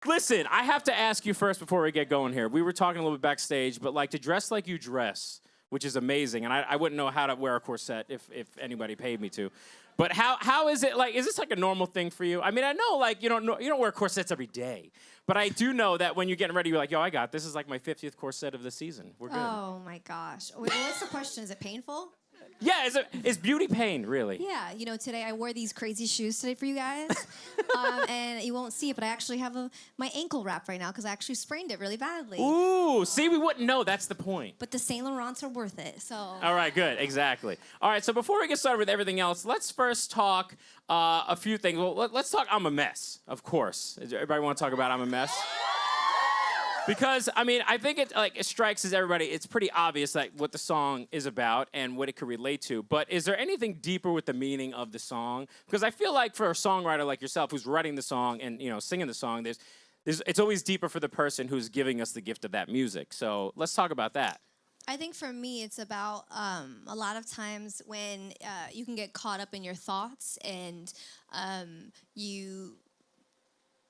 Listen, I have to ask you first before we get going here. We were talking a little bit backstage, but like to dress like you dress, which is amazing, and I wouldn't know how to wear a corset if anybody paid me to. But how is it like? Is this like a normal thing for you? I mean, I know like you don't wear corsets every day, but I do know that when you're getting ready, you're like, yo, I got this. Is like my 50th corset of the season. We're good. Oh my gosh. Wait, what's the question? Is it painful? Yeah, is beauty pain really? Yeah, today I wore these crazy shoes today for you guys, and you won't see it, but I actually have my ankle wrap right now because I actually sprained it really badly. Ooh, see, we wouldn't know. That's the point. But the Saint Laurents are worth it, so. All right, good, exactly. All right, so before we get started with everything else, let's first talk a few things. Well, let's talk I'm a Mess, of course. Everybody want to talk about I'm a Mess? Because, I mean, I think it strikes as everybody, it's pretty obvious like what the song is about and what it could relate to. But is there anything deeper with the meaning of the song? Because I feel like for a songwriter like yourself who's writing the song and, singing the song, it's always deeper for the person who's giving us the gift of that music. So let's talk about that. I think for me, it's about a lot of times when you can get caught up in your thoughts and you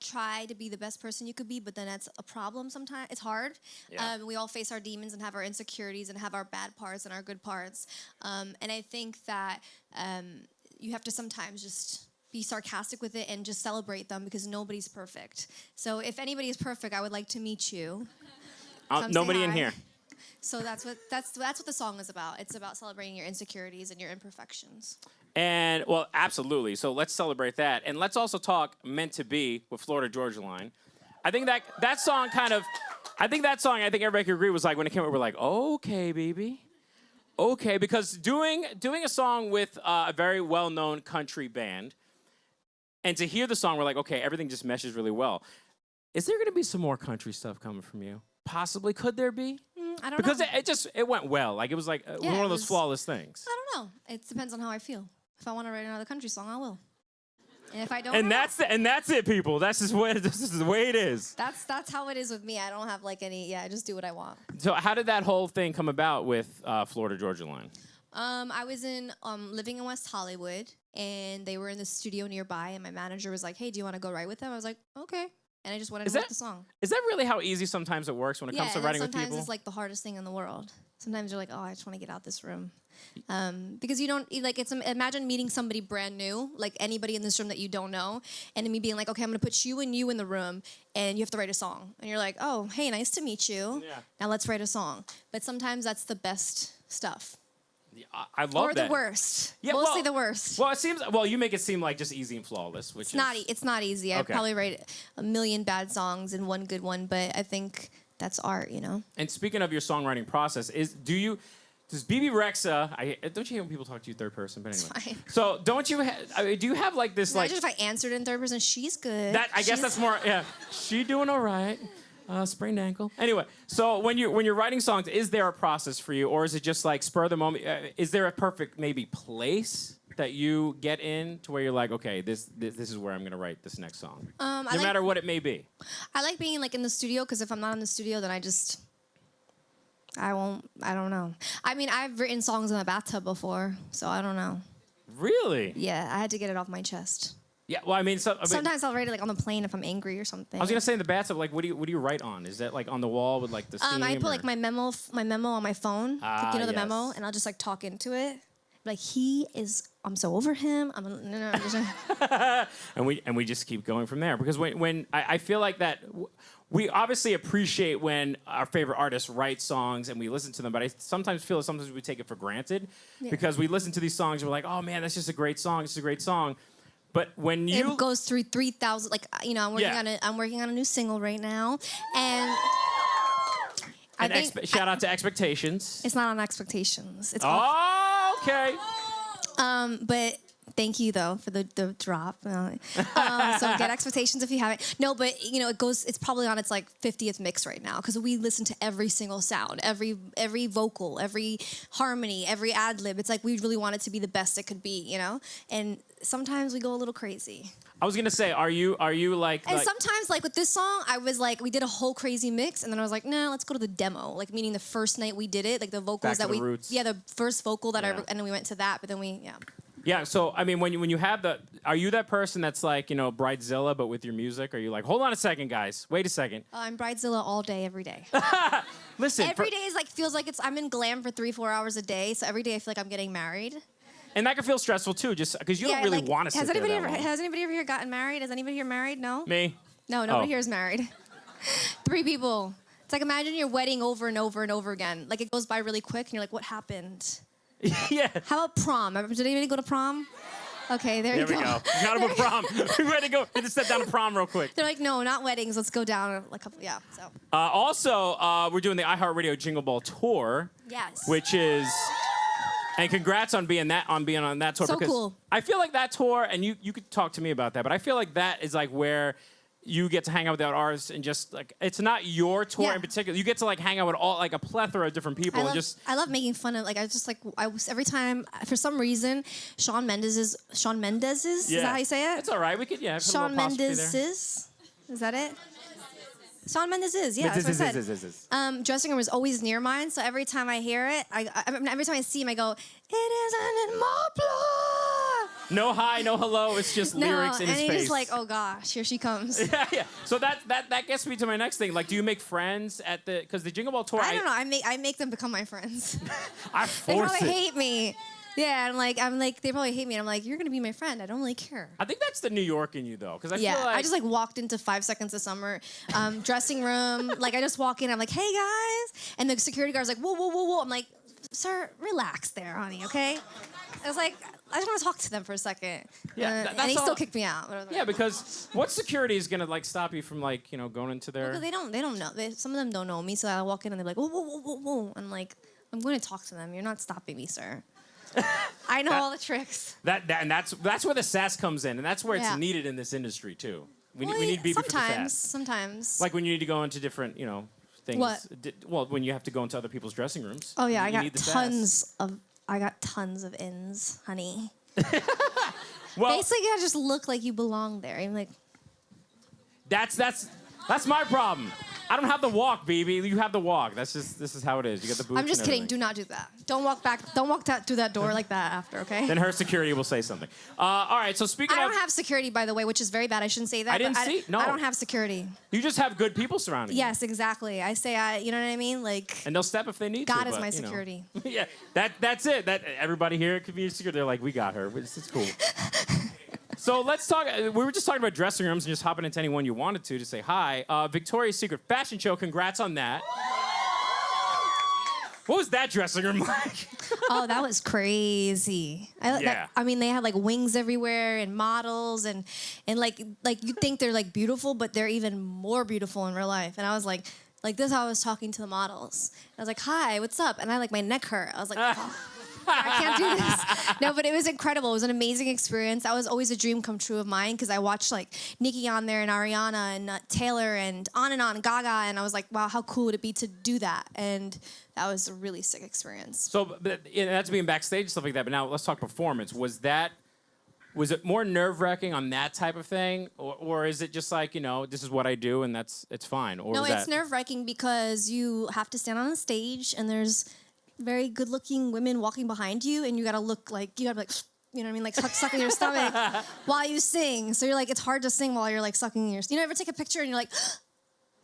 try to be the best person you could be, but then that's a problem sometimes. It's hard. Yeah. We all face our demons and have our insecurities and have our bad parts and our good parts. And I think that you have to sometimes just be sarcastic with it and just celebrate them because nobody's perfect. So if anybody is perfect, I would like to meet you. Nobody in here. So that's what the song is about. It's about celebrating your insecurities and your imperfections. And, well, absolutely. So let's celebrate that. And let's also talk Meant to Be with Florida Georgia Line. I think that song I think everybody could agree was like, when it came out, we're like, okay, baby. Okay, because doing a song with a very well-known country band, and to hear the song, we're like, okay, everything just meshes really well. Is there going to be some more country stuff coming from you? Possibly. Could there be? I don't know. Because it went well. Like, it was like one of those flawless things. I don't know. It depends on how I feel. If I want to write another country song, I will. And if I don't, that's it, people. This is the way it is. That's how it is with me. I don't have like any. Yeah, I just do what I want. So how did that whole thing come about with Florida Georgia Line? I was living in West Hollywood, and they were in the studio nearby, and my manager was like, "Hey, do you want to go write with them?" I was like, "Okay." And I just wanted to write the song. Is that really how easy sometimes it works when it comes to writing with people? Sometimes it's like the hardest thing in the world. Sometimes you're like, oh, I just want to get out this room. Because you don't, like, imagine meeting somebody brand new, like anybody in this room that you don't know, and me being like, okay, I'm going to put you and you in the room, and you have to write a song. And you're like, oh, hey, nice to meet you. Yeah. Now let's write a song. But sometimes that's the best stuff. Yeah, I love that. Or the worst. Yeah, mostly the worst. Well, you make it seem like just easy and flawless, which it's not easy. I probably write a million bad songs and one good one, but I think that's art, And speaking of your songwriting process, does Bebe Rexha, don't you hate when people talk to you third person? But anyway. It's fine. So don't you, do you have like this Imagine if I answered in third person, she's good. I guess that's more, yeah, she doing all right. Sprained ankle. Anyway, so when you're writing songs, is there a process for you, or is it just like spur of the moment? Is there a perfect maybe place that you get in to where you're like, okay, this is where I'm gonna write this next song, no matter what it may be? I like being like in the studio because if I'm not in the studio, then I don't know. I mean, I've written songs in the bathtub before, so I don't know. Really? Yeah, I had to get it off my chest. Yeah, well, I mean, sometimes I'll write it like on the plane if I'm angry or something. I was gonna say in the bathtub, like, what do you write on? Is that like on the wall with like the steam? I put like my memo on my phone, the memo, and I'll just like talk into it. Like I'm so over him. I'm just and we just keep going from there because when I feel like that. We obviously appreciate when our favorite artists write songs and we listen to them, but I sometimes feel that sometimes we take it for granted because we listen to these songs and we're like, oh man, that's just a great song. It's a great song. But when it goes through 3,000, like I'm working on a new single right now, and I think shout out to Expectations. It's not on Expectations. It's okay. But thank you though for the drop. So get Expectations if you haven't. No, but it's probably on its like 50th mix right now because we listen to every single sound, every vocal, every harmony, every ad lib. It's like we really want it to be the best it could be, and sometimes we go a little crazy. I was gonna say, are you like? And sometimes, like with this song, I was like, we did a whole crazy mix, and then I was like, no, let's go to the demo. Like meaning the first night we did it, like the vocals Back to the roots. the first vocal that and then we went to that, but then Yeah, so I mean, when you have are you that person that's like, Bridezilla, but with your music? Are you like, hold on a second, guys, wait a second? I'm Bridezilla all day, every day. Listen, Every day is like feels like I'm in glam for 3-4 hours a day. So every day I feel like I'm getting married. and that can feel stressful too, just because you don't really want to sit there that long. Has anybody ever here gotten married? Is anybody here married? No. Me? No, nobody here is married. 3 people. It's like imagine your wedding over and over and over again. Like it goes by really quick, and you're like, what happened? Yeah. How about prom? Did anybody go to prom? Okay, there you go. There we go. Got him a prom. We ready to go. We just set down to prom real quick. They're like, no, not weddings. Let's go down a couple. Yeah. So. Also, we're doing the iHeartRadio Jingle Ball tour. Yes. Which is, and congrats on being on that tour. So because cool. I feel like that tour, and you could talk to me about that, but I feel like that is like where you get to hang out with other artists and just like it's not your tour in particular. You get to like hang out with all like a plethora of different people I love making fun of every time for some reason Shawn Mendes's is that how you say it? It's all right. We could put a Shawn little apostrophe Mendes's is that it? Shawn Mendes is, yeah, that's what I said. Dressing room is always near mine, so every time I hear it, every time I see him, I go, it isn't in my blood. No hi, no hello. It's just lyrics in his face. And he's like, oh gosh, here she comes. Yeah. So that gets me to my next thing. Like, do you make friends because the Jingle Ball tour? I don't know. I make them become my friends. I force They probably hate me. Yeah, I'm like, they probably hate me. And I'm like, you're gonna be my friend. I don't really care. I think that's the New York in you, though, because I feel like I just like walked into 5 Seconds of Summer dressing room. Like I just walk in. I'm like, hey guys, and the security guard's like, whoa, whoa, whoa, whoa. I'm like, sir, relax there, honey. Okay. I was like, I just want to talk to them for a second. Yeah, and he still kicked me out. Yeah, because what security is gonna like stop you from like going into their? Well, they don't know. Some of them don't know me, so I walk in and they're like, whoa, whoa, whoa, whoa, whoa. I'm like, I'm going to talk to them. You're not stopping me, sir. I know all the tricks. And that's where the sass comes in, and that's where it's needed in this industry too. We need Bebe for the sass. Sometimes. Like when you need to go into different, things. What? Well, when you have to go into other people's dressing rooms. Oh yeah, I got tons of ins, honey. Well, basically, you gotta just look like you belong there. I'm like, that's my problem. I don't have the walk, Bebe. You have the walk. This is how it is. You get the boots. I'm just kidding. Do not do that. Don't walk through that door like that after, okay? Then her security will say something. All right. So speaking I don't have security, by the way, which is very bad. I shouldn't say that. I didn't see. No. I don't have security. You just have good people surrounding you. Yes, exactly. I say, you know what I mean? Like. And they'll step if they need to. God is my security. Yeah. That's it. That everybody here could be security. They're like, we got her. It's cool. So let's talk. We were just talking about dressing rooms and just hopping into anyone you wanted to say hi. Victoria's Secret fashion show. Congrats on that. What was that dressing room like? Oh, that was crazy. I mean, they had like wings everywhere and models and like you think they're like beautiful, but they're even more beautiful in real life. And I was like this is how I was talking to the models. I was like, hi, what's up? And my neck hurt. I was like, oh. I can't do this. No, but it was incredible. It was an amazing experience. That was always a dream come true of mine because I watched like Nicki on there and Ariana and Taylor and on, Gaga, and I was like, wow, how cool would it be to do that? And that was a really sick experience. So that's being backstage and stuff like that. But now let's talk performance. Was it more nerve-wracking on that type of thing, or is it just like this is what I do and it's fine? Or no, it's nerve-wracking because you have to stand on a stage and there's very good-looking women walking behind you, and you gotta look like you know what I mean, like sucking your stomach while you sing. So you're like, it's hard to sing while you're like sucking your. Ever take a picture and you're like,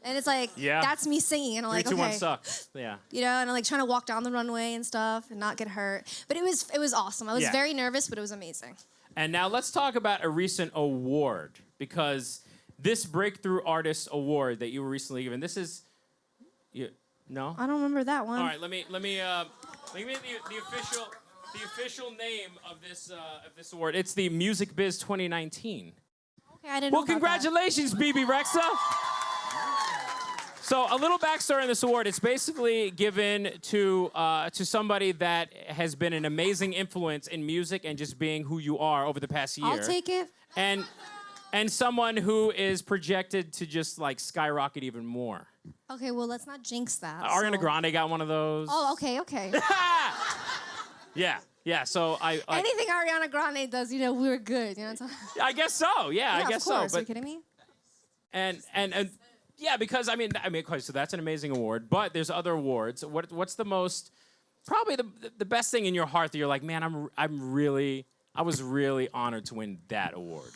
and it's like, that's me singing, and I'm like, 3, 2, 1, okay, suck. Yeah. And I'm like trying to walk down the runway and stuff and not get hurt. But it was awesome. I was very nervous, but it was amazing. And now let's talk about a recent award, because this Breakthrough Artist Award that you were recently given, this is. No? I don't remember that one. All right, let me give you the official name of this award. It's the Music Biz 2019. Okay, I didn't know. Well, congratulations, Bebe Rexha. So a little backstory on this award. It's basically given to somebody that has been an amazing influence in music and just being who you are over the past year. I'll take it. And someone who is projected to just like skyrocket even more. Okay, well, let's not jinx that. Ariana Grande got one of those. Oh, okay. Yeah. So I anything Ariana Grande does, we're good. I guess so. Yeah, I guess of course. so. Are you kidding me? And yeah, because I mean, so that's an amazing award. But there's other awards. What's the most, probably the best thing in your heart that you're like, man, I'm I was really honored to win that award.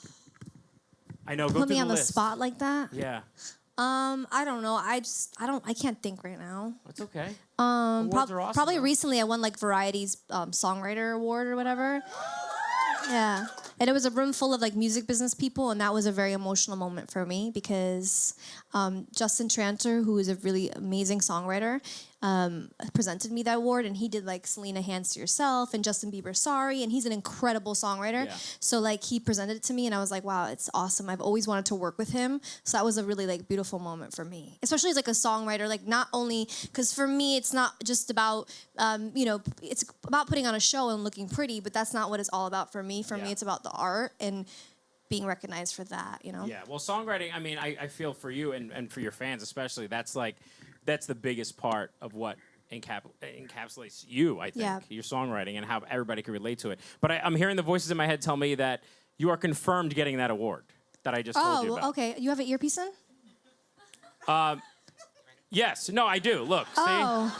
I know. Go Put through me on the list. spot like that. Yeah. I don't know. I can't think right now. That's okay. Awards are awesome, Probably though. recently I won like Variety's songwriter award or whatever. Yeah. And it was a room full of like music business people, and that was a very emotional moment for me because Justin Tranter, who is a really amazing songwriter, presented me that award, and he did like Selena Hands to Yourself and Justin Bieber Sorry, and he's an incredible songwriter. Yeah. So like he presented it to me, and I was like, wow, it's awesome. I've always wanted to work with him. So that was a really like beautiful moment for me, especially as like a songwriter. Like not only because for me it's not just about it's about putting on a show and looking pretty, but that's not what it's all about for me. For me, it's about the art and being recognized for that. Yeah. Well, songwriting. I mean, I feel for you and for your fans especially. That's the biggest part of what encapsulates you, I think, your songwriting and how everybody can relate to it. But I'm hearing the voices in my head tell me that you are confirmed getting that award that I just told you about. Oh, okay. You have an earpiece in? Yes. No, I do. Look, Oh.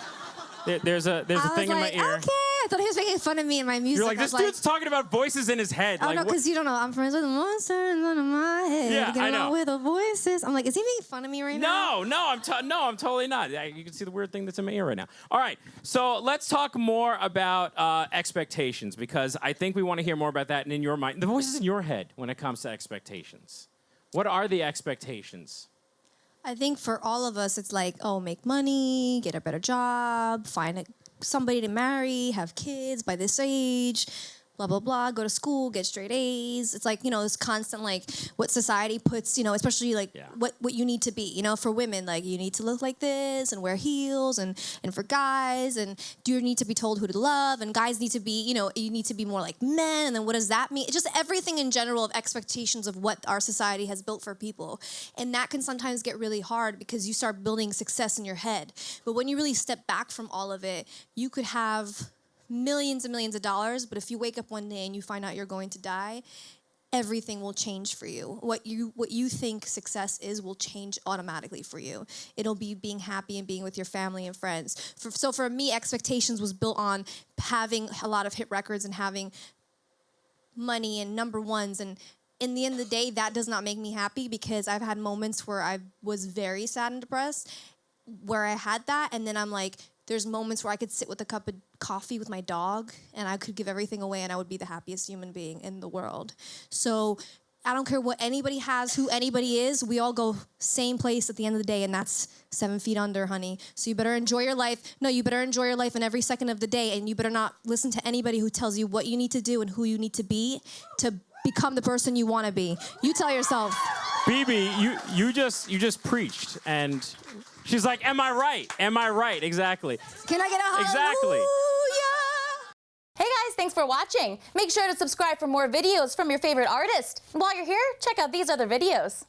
see? There's a thing in my ear. Okay. I thought he was making fun of me and my music. You're like, this dude's talking about voices in his head. Oh, like, no, because you don't know. I'm friends with the monsters under my head. Yeah, Get I know. along with the voices. I'm like, is he making fun of me right now? No, I'm totally not. You can see the weird thing that's in my ear right now. All right, so let's talk more about expectations because I think we want to hear more about that and in your mind. The voices in your head when it comes to expectations. What are the expectations? I think for all of us, it's like, oh, make money, get a better job, find somebody to marry, have kids by this age, blah, blah, blah, go to school, get straight A's. It's like, this constant, like, what society puts, especially, like, what you need to be. For women, like, you need to look like this and wear heels, and for guys, and do you need to be told who to love, and guys need to be, you need to be more like men, and then what does that mean? It's just everything in general of expectations of what our society has built for people. And that can sometimes get really hard because you start building success in your head. But when you really step back from all of it, you could have millions and millions of dollars, but if you wake up one day and you find out you're going to die, everything will change for you. What you think success is will change automatically for you. It'll be being happy and being with your family and friends. So for me, expectations was built on having a lot of hit records and having money and number ones, and in the end of the day, that does not make me happy because I've had moments where I was very sad and depressed, where I had that, and then I'm like, there's moments where I could sit with a cup of coffee with my dog and I could give everything away and I would be the happiest human being in the world. So I don't care what anybody has, who anybody is, we all go same place at the end of the day, and that's 7 feet under, honey. So you better enjoy your life. No, you better enjoy your life in every second of the day, and you better not listen to anybody who tells you what you need to do and who you need to be to become the person you want to be. You tell yourself. Bebe, you just preached, and she's like, am I right? Am I right? Exactly. Can I get a hallelujah? Exactly. Hey guys, thanks for watching. Make sure to subscribe for more videos from your favorite artist. And while you're here, check out these other videos.